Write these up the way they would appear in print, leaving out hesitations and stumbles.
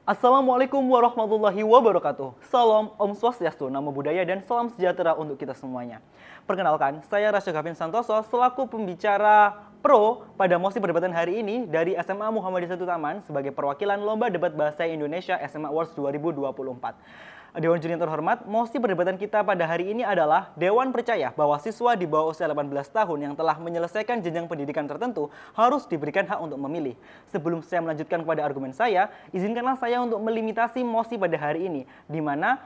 Assalamualaikum warahmatullahi wabarakatuh. Salam Om Swastiastu, Namo Buddhaya, dan salam sejahtera untuk kita semuanya. Perkenalkan, saya Rasya Gavin Santoso selaku pembicara pro pada mosi perdebatan hari ini dari SMA Muhammadiyah 1 Taman sebagai perwakilan Lomba Debat Bahasa Indonesia SMA Awards 2024. Dewan Juri yang terhormat, mosi perdebatan kita pada hari ini adalah Dewan percaya bahwa siswa di bawah usia 18 tahun yang telah menyelesaikan jenjang pendidikan tertentu harus diberikan hak untuk memilih. Sebelum saya melanjutkan kepada argumen saya, izinkanlah saya untuk melimitasi mosi pada hari ini, di mana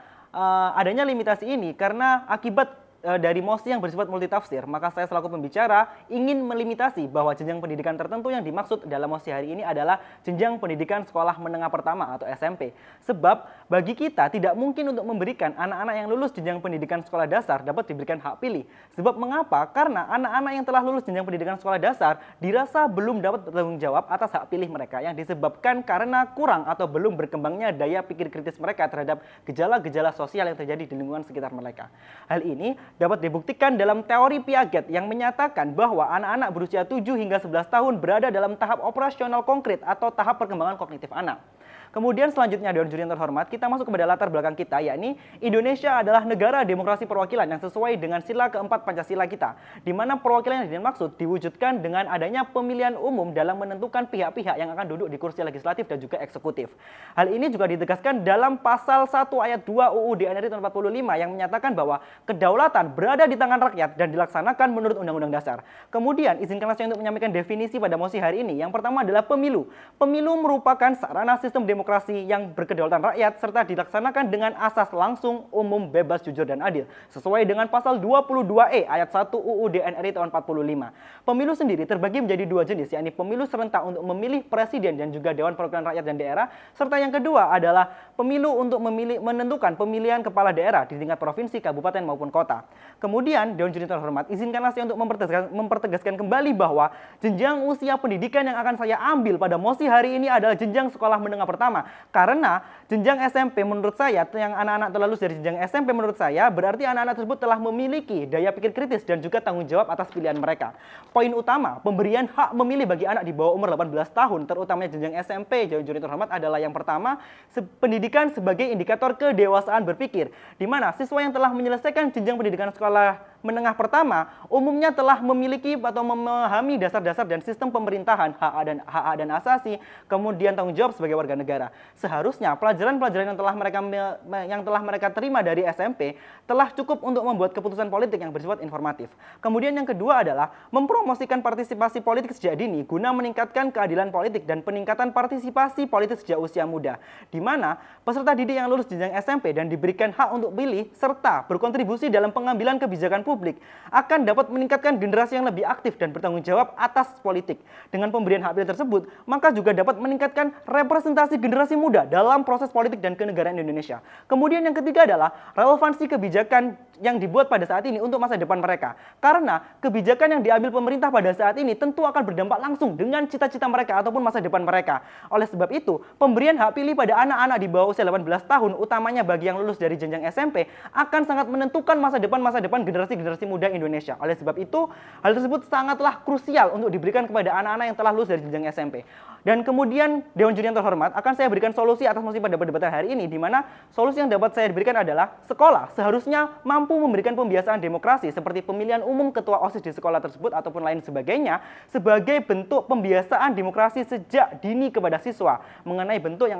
adanya limitasi ini karena akibat dari mosi yang bersifat multitafsir, maka saya selaku pembicara ingin melimitasi bahwa jenjang pendidikan tertentu yang dimaksud dalam mosi hari ini adalah jenjang pendidikan sekolah menengah pertama atau SMP. Sebab bagi kita tidak mungkin untuk memberikan anak-anak yang lulus jenjang pendidikan sekolah dasar dapat diberikan hak pilih. Sebab mengapa? Karena anak-anak yang telah lulus jenjang pendidikan sekolah dasar dirasa belum dapat bertanggung jawab atas hak pilih mereka yang disebabkan karena kurang atau belum berkembangnya daya pikir kritis mereka terhadap gejala-gejala sosial yang terjadi di lingkungan sekitar mereka. Hal ini dapat dibuktikan dalam teori Piaget yang menyatakan bahwa anak-anak berusia 7 hingga 11 tahun berada dalam tahap operasional konkret atau tahap perkembangan kognitif anak. Kemudian selanjutnya Dewan Juri yang terhormat, kita masuk kepada latar belakang kita, yakni Indonesia adalah negara demokrasi perwakilan yang sesuai dengan sila keempat Pancasila kita, di mana perwakilan yang dimaksud diwujudkan dengan adanya pemilihan umum dalam menentukan pihak-pihak yang akan duduk di kursi legislatif dan juga eksekutif. Hal ini juga ditegaskan dalam pasal 1 ayat 2 UUD NRI tahun 45 yang menyatakan bahwa kedaulatan berada di tangan rakyat dan dilaksanakan menurut Undang-Undang Dasar. Kemudian izinkanlah saya untuk menyampaikan definisi pada mosi hari ini. Yang pertama adalah pemilu. Pemilu merupakan sarana sistem demokrasi yang berkedaulatan rakyat serta dilaksanakan dengan asas langsung, umum, bebas, jujur, dan adil sesuai dengan pasal 22E ayat 1 UUD NRI tahun 45. Pemilu sendiri terbagi menjadi dua jenis, yakni pemilu serentak untuk memilih presiden dan juga Dewan Perwakilan Rakyat dan Daerah, serta yang kedua adalah pemilu untuk menentukan pemilihan kepala daerah di tingkat provinsi, kabupaten maupun kota. Kemudian Dewan Juri terhormat, izinkanlah saya untuk mempertegaskan kembali bahwa jenjang usia pendidikan yang akan saya ambil pada mosi hari ini adalah jenjang sekolah menengah pertama. Karena jenjang SMP menurut saya, yang anak-anak telah lulus dari jenjang SMP menurut saya, berarti anak-anak tersebut telah memiliki daya pikir kritis dan juga tanggung jawab atas pilihan mereka. Poin utama, pemberian hak memilih bagi anak di bawah umur 18 tahun, terutamanya jenjang SMP, Dewan Juri terhormat, adalah yang pertama, pendidikan sebagai indikator kedewasaan berpikir, di mana siswa yang telah menyelesaikan jenjang pendidikan sekolah menengah pertama umumnya telah memiliki atau memahami dasar-dasar dan sistem pemerintahan, hak dan asasi, kemudian tanggung jawab sebagai warga negara. Seharusnya pelajaran-pelajaran yang telah mereka terima dari SMP telah cukup untuk membuat keputusan politik yang bersifat informatif. Kemudian yang kedua adalah mempromosikan partisipasi politik sejak dini guna meningkatkan keadilan politik dan peningkatan partisipasi politik sejak usia muda, di mana peserta didik yang lulus jenjang SMP dan diberikan hak untuk pilih serta berkontribusi dalam pengambilan kebijakan publik akan dapat meningkatkan generasi yang lebih aktif dan bertanggung jawab atas politik. Dengan pemberian hak pilih tersebut, maka juga dapat meningkatkan representasi generasi muda dalam proses politik dan kenegaraan Indonesia. Kemudian yang ketiga adalah relevansi kebijakan yang dibuat pada saat ini untuk masa depan mereka. Karena kebijakan yang diambil pemerintah pada saat ini tentu akan berdampak langsung dengan cita-cita mereka ataupun masa depan mereka. Oleh sebab itu, pemberian hak pilih pada anak-anak di bawah usia 18 tahun, utamanya bagi yang lulus dari jenjang SMP, akan sangat menentukan masa depan generasi muda Indonesia. Oleh sebab itu, hal tersebut sangatlah krusial untuk diberikan kepada anak-anak yang telah lulus dari jenjang SMP. Dan kemudian Dewan Juri yang terhormat, akan saya berikan solusi atas mosi pada perdebatan hari ini, di mana solusi yang dapat saya berikan adalah sekolah seharusnya mampu memberikan pembiasaan demokrasi seperti pemilihan umum ketua OSIS di sekolah tersebut ataupun lain sebagainya sebagai bentuk pembiasaan demokrasi sejak dini kepada siswa mengenai bentuk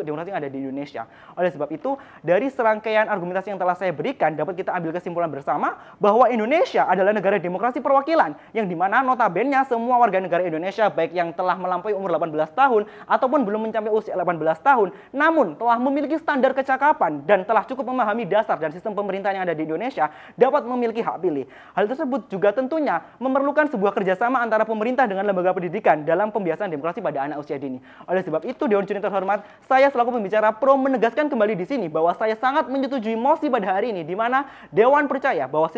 demokrasi yang ada di Indonesia. Oleh sebab itu, dari serangkaian argumentasi yang telah saya berikan dapat kita ambil kesimpulan bersama bahwa Indonesia adalah negara demokrasi perwakilan yang dimana notabene semua warga negara Indonesia baik yang telah melampaui umur 18 tahun ataupun belum mencapai usia 18 tahun namun telah memiliki standar kecakapan dan telah cukup memahami dasar dan sistem pemerintahan yang ada di Indonesia dapat memiliki hak pilih. Hal tersebut juga tentunya memerlukan sebuah kerjasama antara pemerintah dengan lembaga pendidikan dalam pembiasaan demokrasi pada anak usia dini. Oleh sebab itu, Dewan Juri terhormat, saya selaku pembicara pro menegaskan kembali di sini bahwa saya sangat menyetujui mosi pada hari ini, di mana Dewan percaya bahwa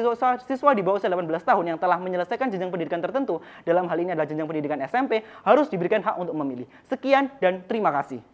siswa di bawah usia 18 tahun yang telah menyelesaikan jenjang pendidikan tertentu, dalam hal ini adalah jenjang pendidikan SMP, harus diberikan hak untuk memilih. Sekian dan terima kasih.